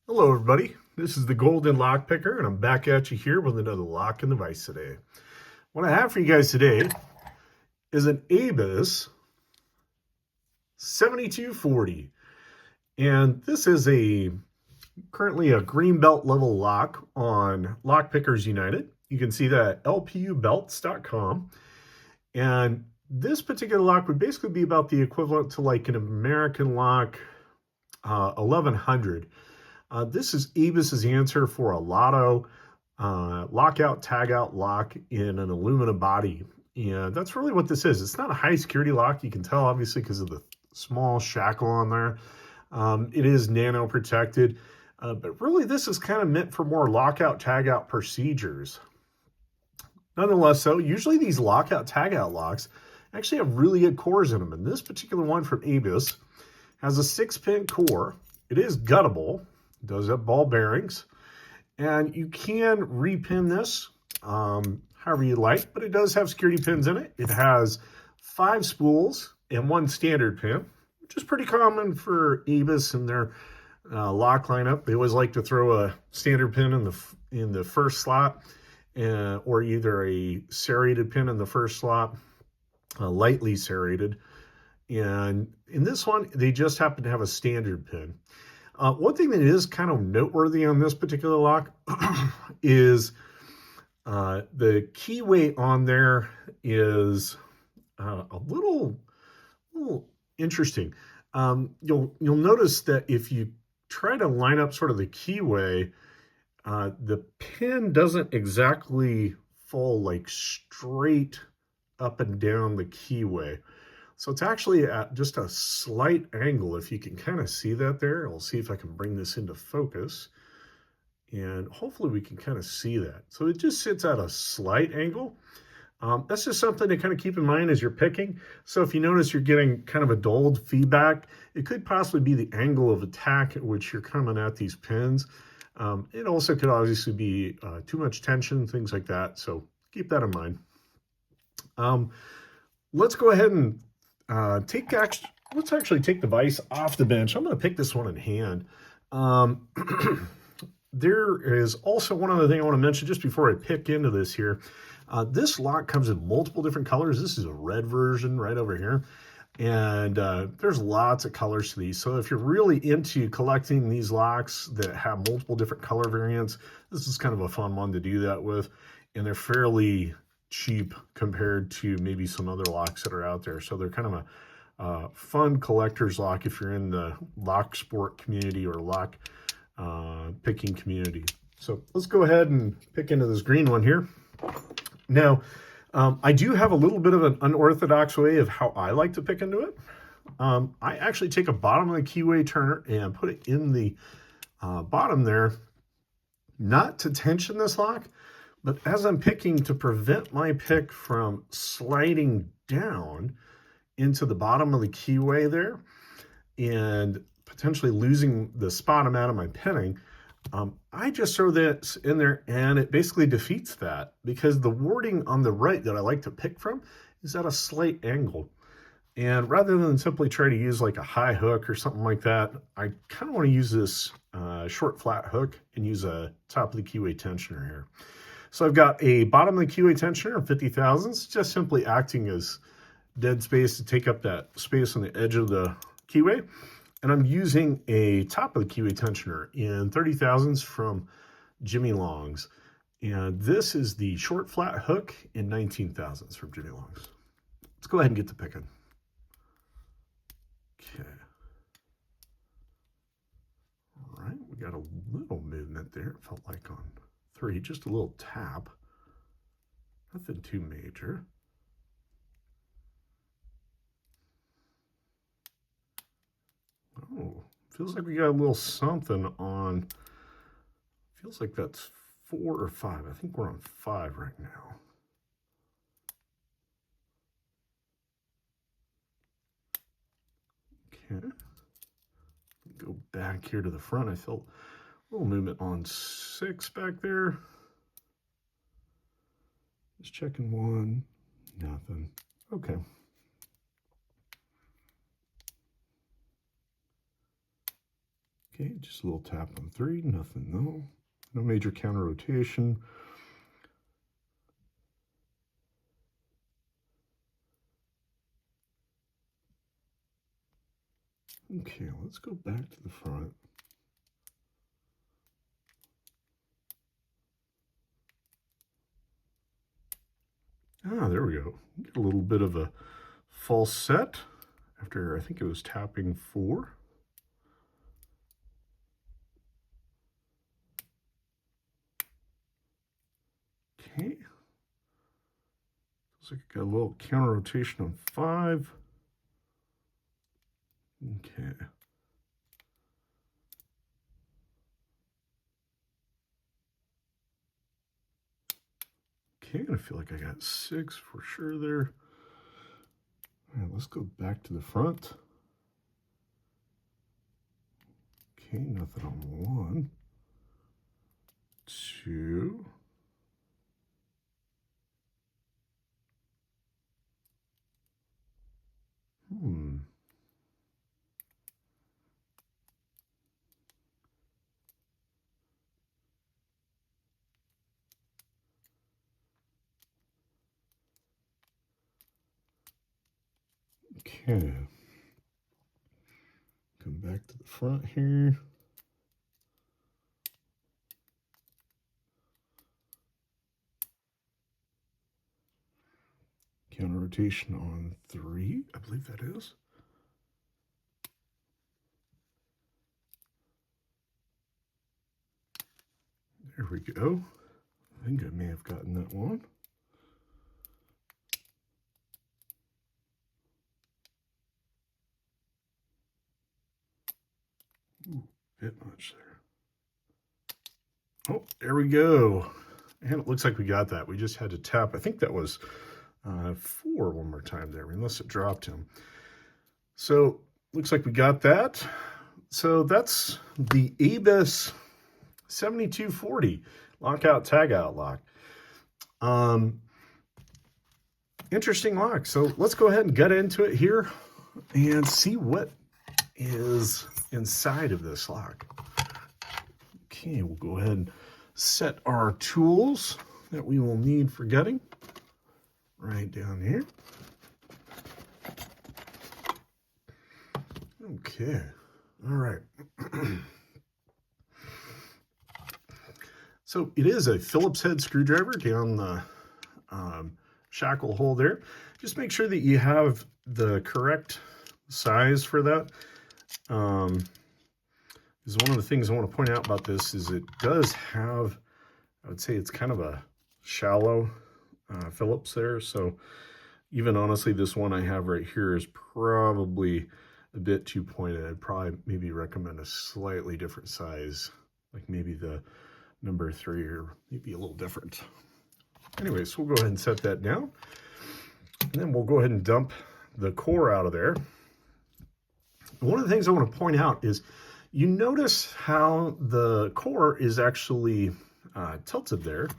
Hello everybody, this is the Golden Lock Picker and I'm back at you here with another lock in the vise today. What I have for you guys today is an Abus 7240, and this is currently a green belt level lock on Lock Pickers United. You can see that at lpubelts.com, and this particular lock would basically be about the equivalent to like an American lock 1100. This is Abus's answer for a Lotto lockout, tagout lock in an aluminum body. And that's really what this is. It's not a high security lock. You can tell, obviously, because of the small shackle on there. It is nano protected. But really, this is kind of meant for more lockout, tagout procedures. Nonetheless, though, usually these lockout, tagout locks actually have really good cores in them. And this particular one from Abus has a 6-pin core. It is guttable. It does have ball bearings. And you can repin this however you like, but it does have security pins in it. It has 5 spools and 1 standard pin, which is pretty common for Abus and their lock lineup. They always like to throw a standard pin in the first slot, or either a serrated pin in the first slot, lightly serrated. And in this one, they just happen to have a standard pin. One thing that is kind of noteworthy on this particular lock is the keyway on there is a little interesting. You'll notice that if you try to line up sort of the keyway, the pin doesn't exactly fall like straight up and down the keyway. So it's actually at just a slight angle, if you can kind of see that there. I'll see if I can bring this into focus. And hopefully we can kind of see that. So it just sits at a slight angle. That's just something to kind of keep in mind as you're picking. So if you notice you're getting kind of a dulled feedback, it could possibly be the angle of attack at which you're coming at these pins. It also could obviously be too much tension, things like that. So keep that in mind. Let's go ahead and let's actually take the vise off the bench. I'm going to pick this one in hand. There is also one other thing I want to mention just before I pick into this here. This lock comes in multiple different colors. This is a red version right over here. And there's lots of colors to these. So if you're really into collecting these locks that have multiple different color variants, this is kind of a fun one to do that with. And they're fairly cheap compared to maybe some other locks that are out there. So they're kind of a fun collector's lock if you're in the lock sport community or lock picking community. So let's go ahead and pick into this green one here. Now, I do have a little bit of an unorthodox way of how I like to pick into it. I actually take a bottom of the keyway turner and put it in the bottom there, not to tension this lock, but as I'm picking, to prevent my pick from sliding down into the bottom of the keyway there and potentially losing the spot I'm at of my pinning, I just throw this in there and it basically defeats that, because the wording on the right that I like to pick from is at a slight angle. And rather than simply try to use like a high hook or something like that, I kind of want to use this short flat hook and use a top of the keyway tensioner here. So I've got a bottom of the keyway tensioner of 50 thousandths, just simply acting as dead space to take up that space on the edge of the keyway. And I'm using a top of the keyway tensioner in 30 thousandths from Jimmy Long's. And this is the short flat hook in 19 thousandths from Jimmy Long's. Let's go ahead and get to picking. Okay. All right, we got a little movement there. It felt like on 3, just a little tap. Nothing too major. Oh, feels like we got a little something on, feels like that's 4 or 5. I think we're on 5 right now. Okay. Go back here to the front. I felt a little movement on 6 back there. Just checking 1. Nothing. Okay. Okay, just a little tap on 3, nothing, no. No major counter rotation. Okay, let's go back to the front. Ah, there we go. Get a little bit of a false set after, I think it was tapping 4. Okay. Looks like I got a little counter rotation on 5. Okay. Okay, I feel like I got 6 for sure there. All right, let's go back to the front. Okay, nothing on 1, 2. Okay. Come back to the front here. Counter rotation on 3, I believe that is. There we go. I think I may have gotten that one. Ooh, bit much there. Oh, there we go. And it looks like we got that. We just had to tap. I think that was 4 one more time there, unless it dropped him. So looks like we got that. So that's the Abus 7240 lockout tagout lock. Interesting lock. So let's go ahead and get into it here and see what is inside of this lock. Okay, we'll go ahead and set our tools that we will need for getting right down here. Okay, all right. So it is a Phillips head screwdriver down the shackle hole there. Just make sure that you have the correct size for that. Because one of the things I want to point out about this is it does have, I would say it's kind of a shallow Phillips there. So even honestly, this one I have right here is probably a bit too pointed. I'd probably maybe recommend a slightly different size, like maybe the number 3 or maybe a little different. Anyway, so we'll go ahead and set that down. And then we'll go ahead and dump the core out of there. One of the things I want to point out is you notice how the core is actually tilted there.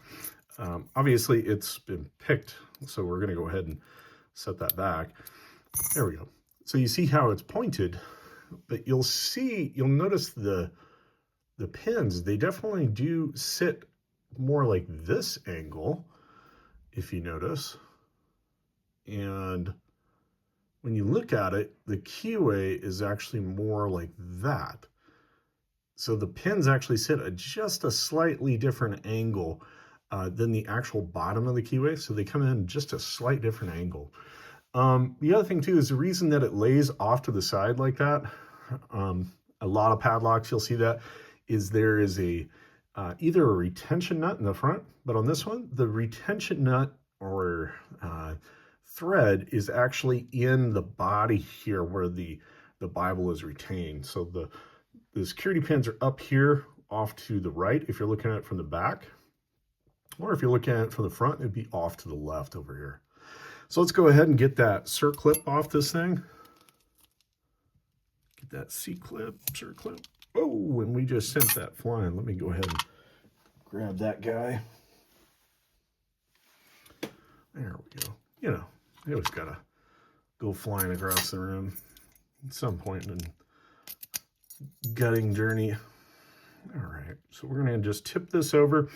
Obviously, it's been picked, so we're going to go ahead and set that back. There we go. So you see how it's pointed, but you'll notice the pins, they definitely do sit more like this angle, if you notice. And when you look at it, the keyway is actually more like that. So the pins actually sit at just a slightly different angle than the actual bottom of the keyway. So they come in just a slight different angle. The other thing too is the reason that it lays off to the side like that. A lot of padlocks, you'll see that, is there is a either a retention nut in the front, but on this one, the retention nut or thread is actually in the body here where the Bible is retained. So the security pins are up here off to the right if you're looking at it from the back, or if you're looking at it from the front, it'd be off to the left over here. So let's go ahead and get that circlip off this thing. Get that C-clip, circlip. Oh, and we just sent that flying. Let me go ahead and grab that guy. There we go. You know, I always gotta go flying across the room at some point and gutting journey. All right, so we're gonna just tip this over.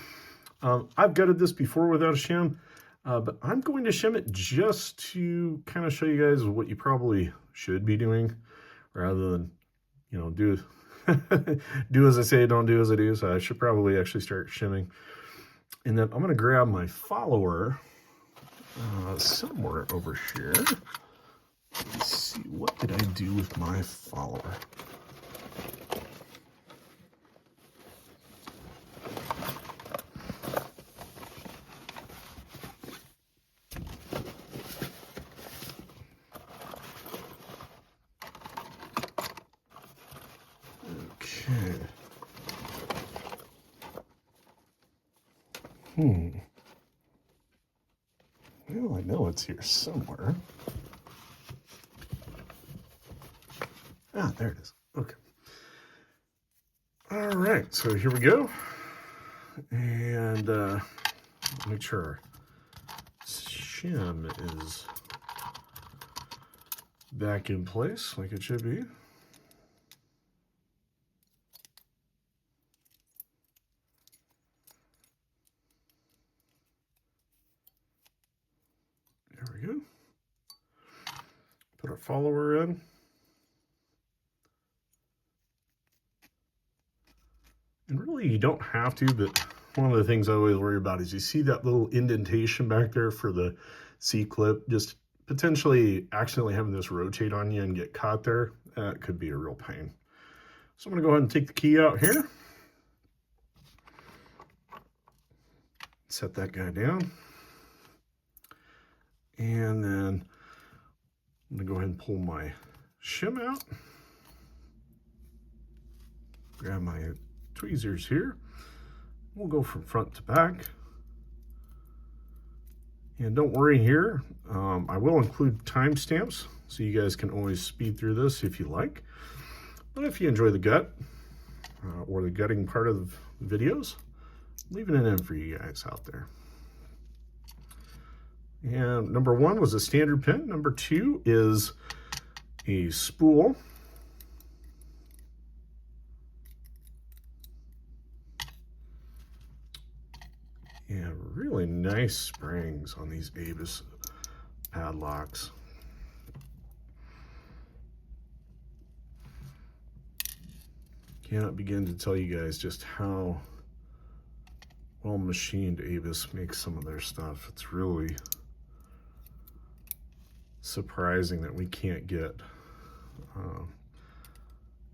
I've gutted this before without a shim, but I'm going to shim it just to kind of show you guys what you probably should be doing, rather than, you know, do do as I say, don't do as I do. So I should probably actually start shimming. And then I'm going to grab my follower somewhere over here. Let's see, what did I do with my follower? Okay. Well, I know it's here somewhere. Ah, there it is. Okay. All right, so here we go. And make sure our shim is back in place like it should be. There we go. Put our follower in. And really, you don't have to, but one of the things I always worry about is you see that little indentation back there for the C-clip, just potentially accidentally having this rotate on you and get caught there. That could be a real pain. So I'm going to go ahead and take the key out here. Set that guy down. And then I'm going to go ahead and pull my shim out. Grab my tweezers here. We'll go from front to back. And don't worry here, I will include timestamps so you guys can always speed through this if you like. But if you enjoy the gut or the gutting part of the videos, leaving it in for you guys out there. And number 1 was a standard pin. Number 2 is a spool. And really nice springs on these Avis padlocks. Cannot begin to tell you guys just how well machined Avis makes some of their stuff. It's really surprising that we can't get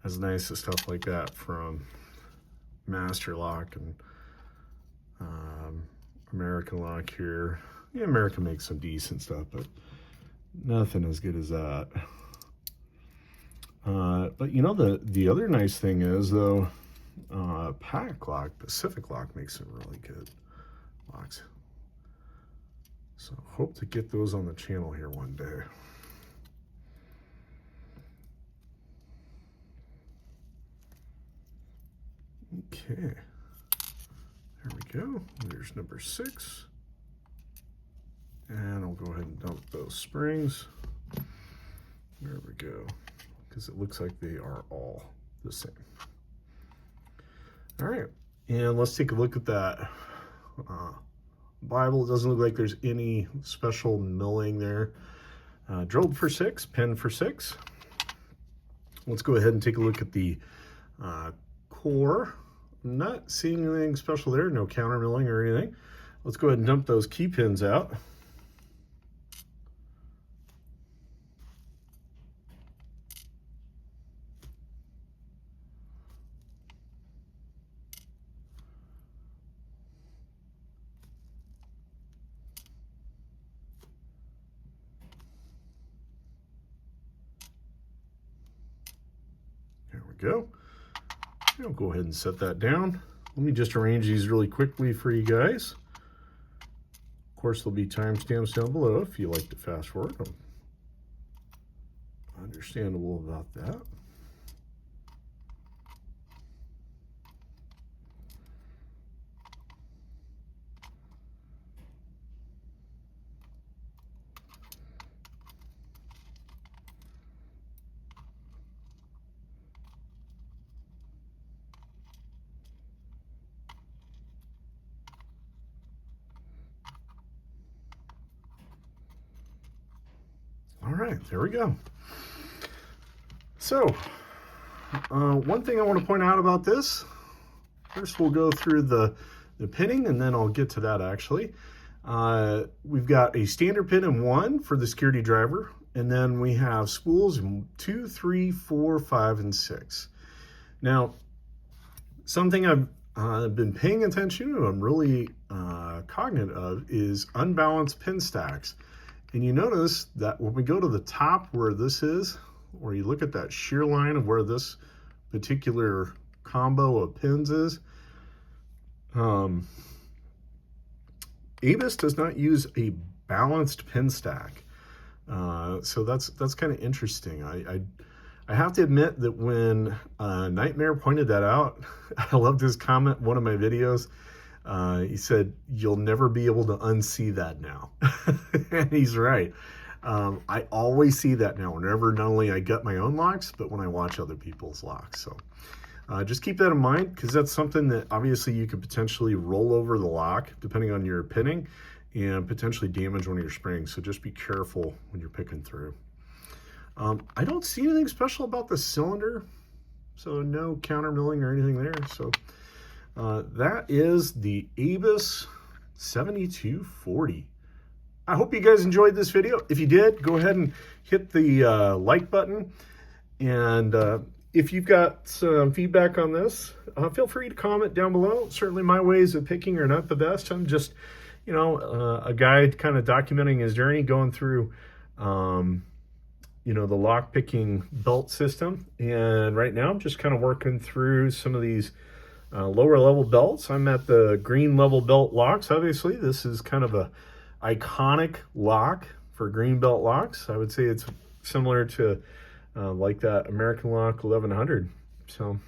as nice as stuff like that from Master Lock and American Lock here. Yeah, American makes some decent stuff, but nothing as good as that. But you know, the other nice thing is though, Padlock, Pacific Lock makes some really good locks. So hope to get those on the channel here one day. Okay. There we go. There's number 6. And I'll go ahead and dump those springs. There we go. Because it looks like they are all the same. All right. And let's take a look at that Bible. It doesn't look like there's any special milling there. Drilled for 6, pen for 6. Let's go ahead and take a look at the core. Not seeing anything special there, no counter milling or anything. Let's go ahead and dump those key pins out. There we go. I'll go ahead and set that down. Let me just arrange these really quickly for you guys. Of course, there'll be timestamps down below if you like to fast forward. Understandable about that. right, there we go. So, one thing I want to point out about this, first we'll go through the pinning, and then I'll get to that actually. We've got a standard pin in 1 for the security driver, and then we have spools in 2, 3, 4, 5, and 6. Now, something I've been paying attention to, I'm really cognizant of, is unbalanced pin stacks. And you notice that when we go to the top where this is, or you look at that shear line of where this particular combo of pins is, Abus does not use a balanced pin stack. So that's kind of interesting. I have to admit that when Nightmare pointed that out, I loved his comment in one of my videos. He said, "You'll never be able to unsee that now." And he's right. I always see that now whenever not only I gut my own locks, but when I watch other people's locks. So just keep that in mind, because that's something that obviously you could potentially roll over the lock depending on your pinning and potentially damage one of your springs. So just be careful when you're picking through. I don't see anything special about the cylinder, so no counter milling or anything there. So that is the Abus 7240. I hope you guys enjoyed this video. If you did, go ahead and hit the like button. And if you've got some feedback on this, feel free to comment down below. Certainly my ways of picking are not the best. I'm just, you know, a guy kind of documenting his journey, going through, you know, the lock picking belt system. And right now I'm just kind of working through some of these lower level belts. I'm at the green level belt locks. Obviously, this is kind of a iconic lock for green belt locks. I would say it's similar to like that American lock 1100. So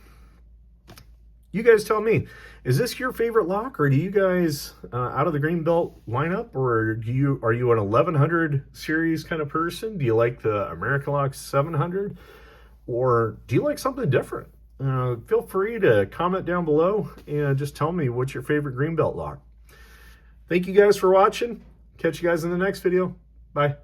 you guys tell me, is this your favorite lock, or do you guys out of the green belt lineup, or are you an 1100 series kind of person? Do you like the American lock 700, or do you like something different? Feel free to comment down below and just tell me what's your favorite green belt lock. Thank you guys for watching. Catch you guys in the next video. Bye.